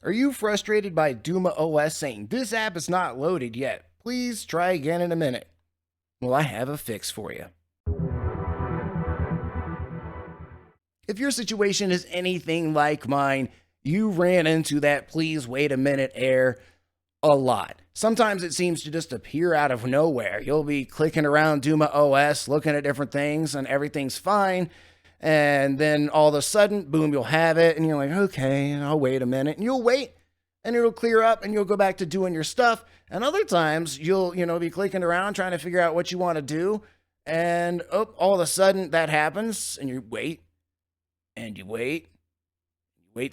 Are you frustrated by Duma OS saying this app is not loaded yet? Please try again in a minute. Well, I have a fix for you. If your situation is anything like mine, you ran into that please wait a minute error a lot. Sometimes it seems to just appear out of nowhere. You'll be clicking around Duma OS, looking at different things, and everything's fine. And then all of a sudden, boom, you'll have it, and you're like, okay, I'll wait a minute. And you'll wait, and it'll clear up, and you'll go back to doing your stuff. And other times, you'll, be clicking around trying to figure out what you want to do. And all of a sudden, that happens, and you wait, and you wait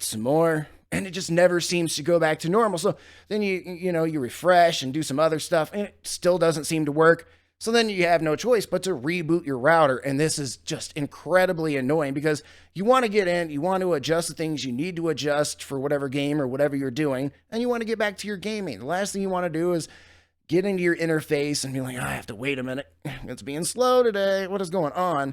some more, and it just never seems to go back to normal. So then you refresh and do some other stuff, and it still doesn't seem to work. So then you have no choice but to reboot your router, and this is just incredibly annoying because you want to get in, you want to adjust the things you need to adjust for whatever game or whatever you're doing, and you want to get back to your gaming. The last thing you want to do is get into your interface and be like, I have to wait a minute. It's being slow today. What is going on?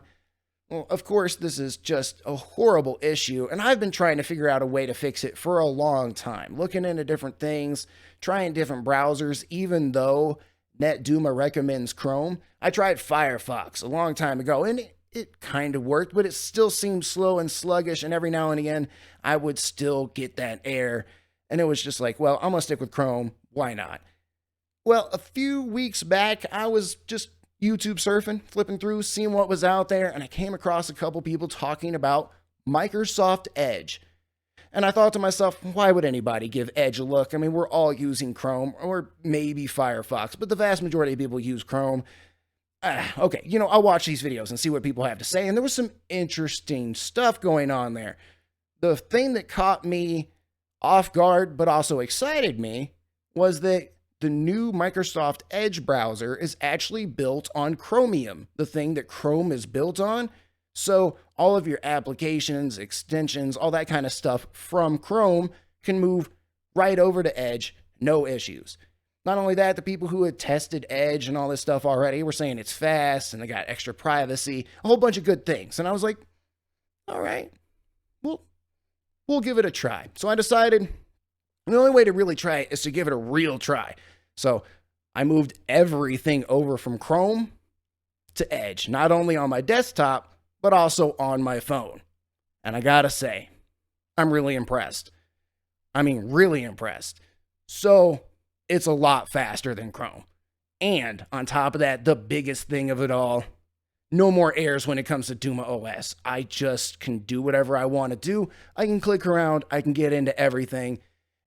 Well, of course, this is just a horrible issue, and I've been trying to figure out a way to fix it for a long time, looking into different things, trying different browsers, even though NetDuma recommends Chrome. I tried Firefox a long time ago, and it kind of worked, but it still seemed slow and sluggish, and every now and again, I would still get that error, and it was just like, well, I'm going to stick with Chrome. Why not? Well, a few weeks back, I was just YouTube surfing, flipping through, seeing what was out there, and I came across a couple people talking about Microsoft Edge. And I thought to myself, why would anybody give Edge a look? I mean, we're all using Chrome or maybe Firefox, but the vast majority of people use Chrome. Okay, I'll watch these videos and see what people have to say, and there was some interesting stuff going on there. The thing that caught me off guard but also excited me was that the new Microsoft Edge browser is actually built on Chromium, the thing that Chrome is built on. So all of your applications, extensions, all that kind of stuff from Chrome can move right over to Edge, no issues. Not only that, the people who had tested Edge and all this stuff already were saying it's fast and they got extra privacy, a whole bunch of good things. And I was like, all right, we'll give it a try. So I decided the only way to really try it is to give it a real try. So I moved everything over from Chrome to Edge, not only on my desktop, but also on my phone. And I gotta say, I'm really impressed. I mean, really impressed. So it's a lot faster than Chrome. And on top of that, the biggest thing of it all, no more errors when it comes to Duma OS. I just can do whatever I want to do. I can click around, I can get into everything,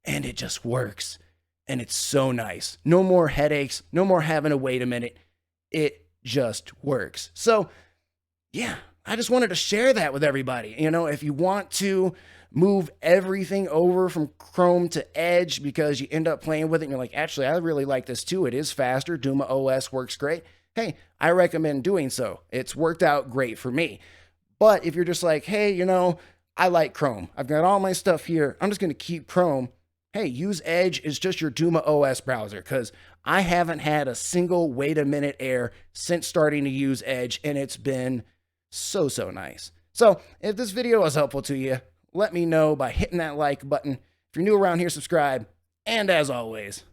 and it just works. And it's so nice. No more headaches, no more having to wait a minute. It just works. So, yeah, I just wanted to share that with everybody. If you want to move everything over from Chrome to Edge because you end up playing with it and you're like, actually, I really like this too. It is faster. Duma OS works great. Hey, I recommend doing so. It's worked out great for me. But if you're just like, hey, I like Chrome. I've got all my stuff here. I'm just going to keep Chrome. Hey, use Edge. It's just your Duma OS browser because I haven't had a single wait a minute error since starting to use Edge, and it's been so nice. So if this video was helpful to you, let me know by hitting that like button. If you're new around here, subscribe. And as always,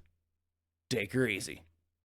take her easy.